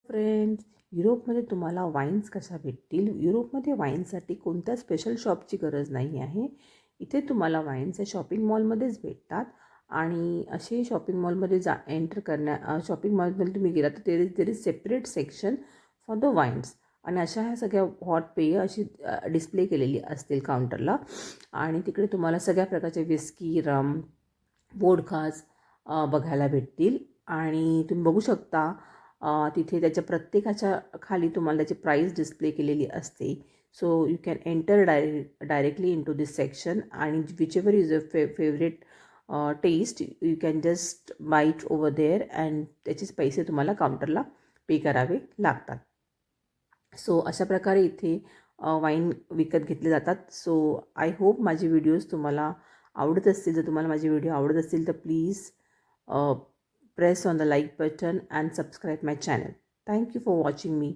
Friends, युरोपमध्ये तुम्हाला wines कशा भेटतील? युरोपमध्ये वाईनसाठी कोणत्या स्पेशल शॉपची गरज नाही आहे. इथे तुम्हाला वाईन्स शॉपिंग मॉलमध्येच भेटतात आणि असे शॉपिंग मॉलमध्ये शॉपिंग मॉलमध्ये तुम्ही गेला तर there is separate section for the wines आणि अशा ह्या सगळ्या हॉट पेय अशी डिस्प्ले केलेली असतील काउंटरला आणि तिकडे तुम्हाला सगळ्या प्रकारचे विस्की, रम, वोडकाज बघायला भेटतील आणि तुम्ही बघू शकता तिथे त्याच्या प्रत्येकाच्या खाली तुम्हाला त्याची प्राईस डिस्प्ले केलेली असते. So you can enter directly into this section आणि whichever is a favourite taste you can just bite over there and त्याचेच पैसे तुम्हाला काउंटरला पे करावे लागतात. सो अशा प्रकारे इथे वाईन विकत घेतले जातात. सो आय होप माझे व्हिडिओज तुम्हाला आवडत असतील. जर तुम्हाला माझे व्हिडिओ आवडत असतील तर please press on the like button and subscribe my channel. Thank you for watching me.